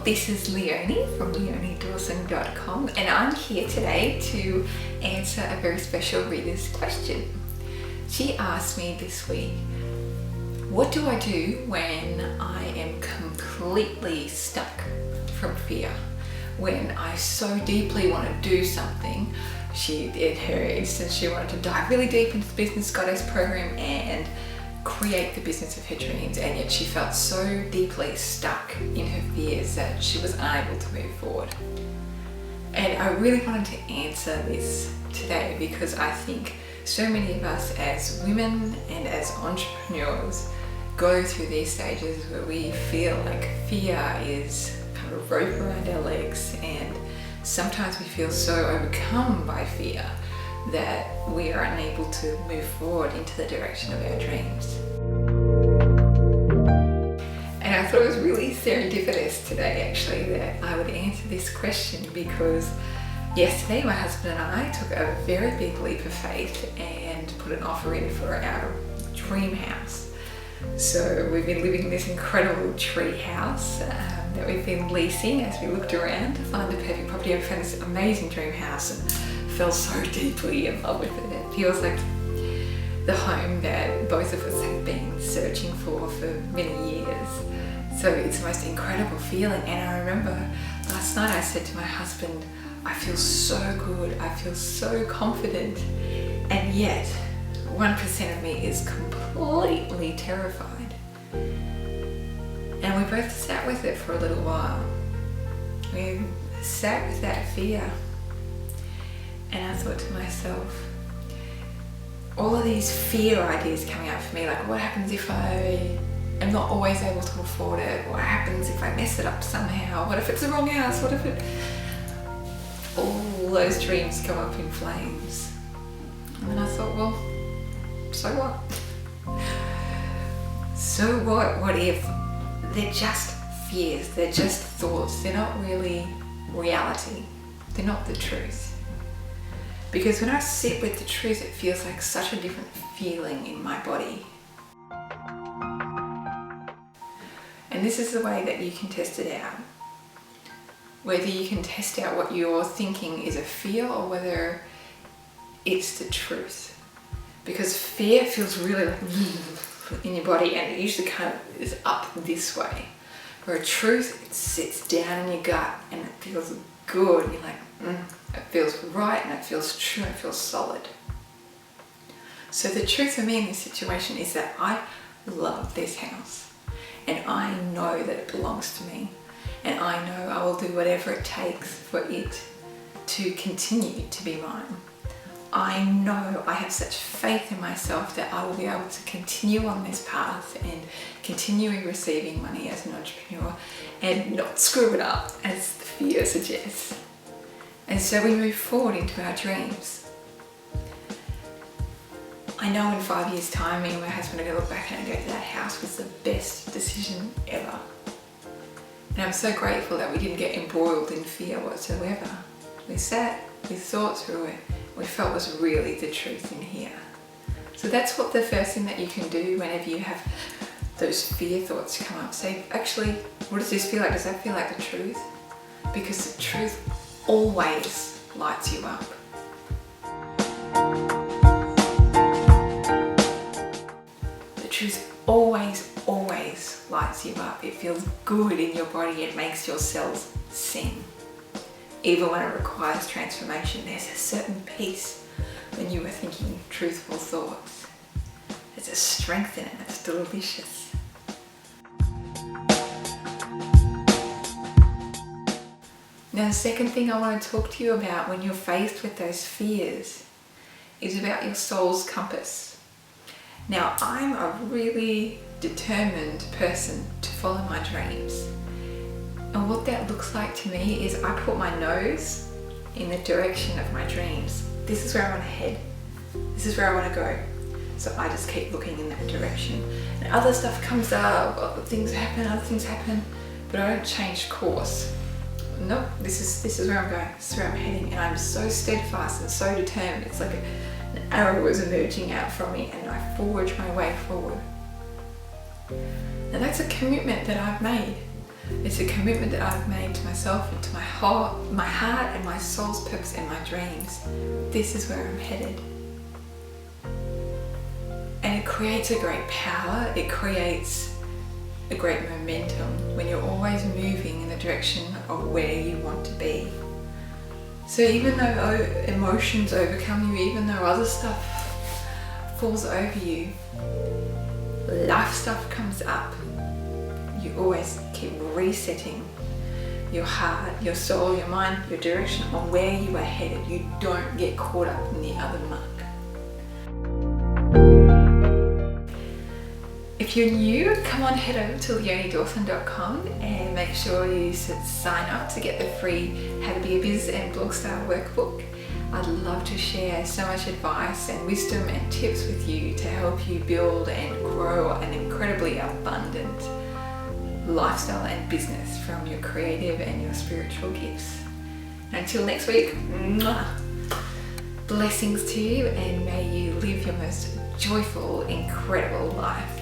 this is Leonie from leoniedawson.com, and I'm here today to answer a very special reader's question. She asked me this week, what do I do when I am completely stuck from fear? When I so deeply want to do something. In her instance, she wanted to dive really deep into the Business Goddess program and create the business of her dreams, and yet she felt so deeply stuck in her fears that she was unable to move forward. And I really wanted to answer this today because I think so many of us as women and as entrepreneurs go through these stages where we feel like fear is kind of a rope around our legs, and sometimes we feel so overcome by fear that we are unable to move forward into the direction of our dreams. And I thought it was really serendipitous today actually that I would answer this question, because yesterday my husband and I took a very big leap of faith and put an offer in for our dream house. So we've been living in this incredible tree house that we've been leasing as we looked around to find the perfect property. We found this amazing dream house and fell so deeply in love with it. It feels like the home that both of us have been searching for many years. So it's the most incredible feeling. And I remember last night I said to my husband, I feel so good, I feel so confident, and yet 1% of me is completely terrified. And we both sat with it for a little while. We sat with that fear. And I thought to myself, all of these fear ideas coming up for me, like what happens if I am not always able to afford it? What happens if I mess it up somehow? What if it's the wrong house? What if it... All those dreams come up in flames. And then I thought, well, so what? So what? What if they're just fears? They're just thoughts. They're not really reality. They're not the truth. Because when I sit with the truth, it feels like such a different feeling in my body. And this is the way that you can test it out. Whether you can test out what you're thinking is a fear or whether it's the truth. Because fear feels really like in your body, and it usually kind of is up this way. Where a truth, it sits down in your gut and it feels good. And you're like, it feels right and it feels true and it feels solid. So the truth for me in this situation is that I love this house and I know that it belongs to me, and I know I will do whatever it takes for it to continue to be mine. I know I have such faith in myself that I will be able to continue on this path and continue receiving money as an entrepreneur and not screw it up as the fear suggests. And so we move forward into our dreams. I know in 5 years' time, me and my husband are going to look back and go, that house was the best decision ever. And I'm so grateful that we didn't get embroiled in fear whatsoever. We sat, we thought through it, we felt was really the truth in here. So that's what the first thing that you can do whenever you have those fear thoughts come up. Say, actually, what does this feel like? Does that feel like the truth? Because the truth always lights you up. The truth always lights you up. It feels good in your body. It makes your cells sing. Even when it requires transformation, there's a certain peace when you are thinking truthful thoughts. There's a strength in it that's delicious. Now, the second thing I want to talk to you about when you're faced with those fears is about your soul's compass. Now, I'm a really determined person to follow my dreams. And what that looks like to me is I put my nose in the direction of my dreams. This is where I want to head. This is where I want to go. So I just keep looking in that direction. And other stuff comes up, other things happen, but I don't change course. Nope, this is where I'm going, this is where I'm heading, and I'm so steadfast and so determined. It's like an arrow was emerging out from me and I forge my way forward. Now that's a commitment that I've made. It's a commitment that I've made to myself and to my heart and my soul's purpose and my dreams. This is where I'm headed. And it creates a great power, it creates a great momentum when you're always moving in the direction of where you want to be. So even though emotions overcome you, even though other stuff falls over you, life stuff comes up, you always keep resetting your heart, your soul, your mind, your direction on where you are headed. You don't get caught up in the other muck. If you're new, come on, head over to leoniedawson.com and make sure you sign up to get the free How to Be a Biz and Blog Star workbook. I'd love to share so much advice and wisdom and tips with you to help you build and grow an incredibly abundant lifestyle and business from your creative and your spiritual gifts. Until next week, blessings to you, and may you live your most joyful, incredible life.